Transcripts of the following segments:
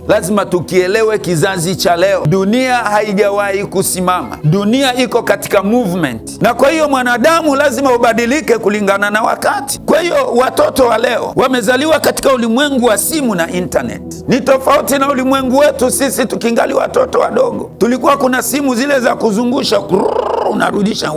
Lazima tukielewe kizazi cha leo, dunia haijawahi kusimama. Dunia iko katika movement, na kwa hiyo mwanadamu lazima ubadilike kulingana na wakati. Kwa hiyo watoto wa leo wamezaliwa katika ulimwengu wa simu na internet. Ni tofauti na ulimwengu wetu sisi tukingali watoto wadogo. Tulikuwa kuna simu zile za kuzungusha, unarudisha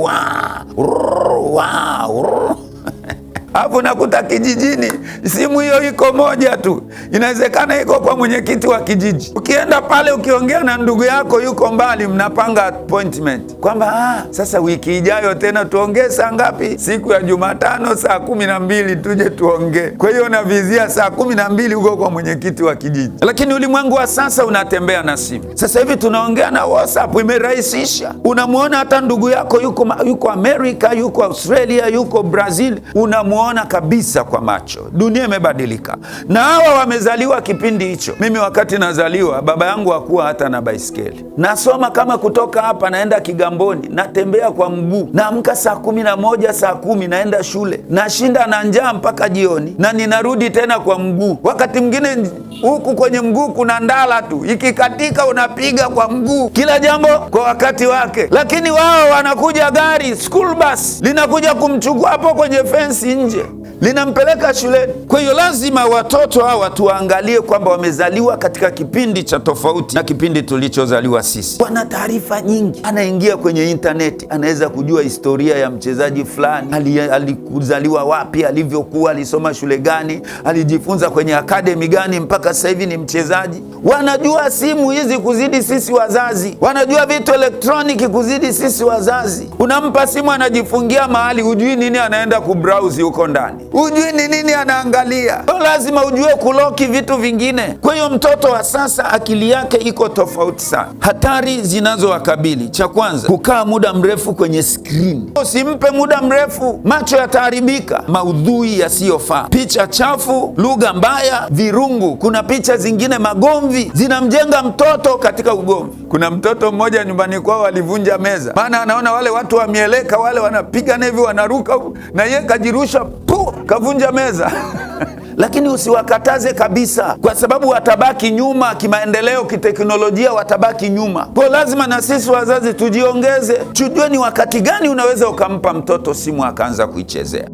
hapo nakuta kijijini simu hiyo iko moja tu. Inawezekana iko kwa mwenyekiti wa kijiji. Ukienda pale ukiongea na ndugu yako yuko mbali, mnapanga appointment kwamba sasa wiki ijayo tena tuongee saa ngapi? Siku ya Jumatano saa 12 tuje tuongee. Kwa hiyo navizia saa 12 uko kwa mwenyekiti wa kijiji. Lakini ulimwengu wa sasa unatembea na simu. Sasa hivi tunaongea na WhatsApp, imerahisisha. Unamuona hata ndugu yako yuko Amerika, yuko Australia, yuko Brazil, unamuona kabisa kwa macho. Dunia imebadilika, na hawa wamezaliwa kipindi hicho. Mimi wakati nazaliwa, baba yangu hakuwa hata na baisikeli. Nasoma kama kutoka hapa naenda Kigamboni, natembea kwa mguu, naamka saa 11 saa 10 naenda shule, nashinda na njaa mpaka jioni, na ninarudi tena kwa mguu. Wakati mwingine huku kwenye mguu kuna ndala tu, ikikatika unapiga kwa mguu. Kila jambo kwa wakati wake. Lakini wao wanakuja gari, school bus linakuja kumchukua hapo kwenye fence nje, linampeleka shuleni. Kwa hiyo lazima watoto hawa tuangalie kwamba wamezaliwa katika kipindi cha tofauti na kipindi tulichozaliwa sisi. Wana taarifa nyingi. Anaingia kwenye intaneti, anaweza kujua historia ya mchezaji fulani, alikuzaliwa wapi, alivyokuwa, alisoma shule gani, alijifunza kwenye akademi gani mpaka sasa hivi ni mchezaji. Wanajua simu hizi kuzidi sisi wazazi. Wanajua vitu elektroniki kuzidi sisi wazazi. Unampa simu, anajifungia mahali, hujui nini anaenda kubrowse huko ndani, hujui ni nini anaangalia. Lazima ujue kuloki vitu vingine. Kwa hiyo mtoto wa sasa akili yake iko tofauti sana. Hatari zinazowakabili, cha kwanza, kukaa muda mrefu kwenye screen. Usimpe muda mrefu, macho yataharibika. Maudhui yasiyofaa, picha chafu, lugha mbaya, virungu. Kuna picha zingine magomvi, zinamjenga mtoto katika ugomvi. Kuna mtoto mmoja nyumbani kwao alivunja meza, maana anaona wale watu wamieleka wale wanapigana hivi, wanaruka, na yeye kajirusha, kavunja meza. Lakini usiwakataze kabisa, kwa sababu watabaki nyuma kimaendeleo, kiteknolojia watabaki nyuma. Kwa lazima na sisi wazazi tujiongeze, tujue ni wakati gani unaweza ukampa mtoto simu akaanza kuichezea.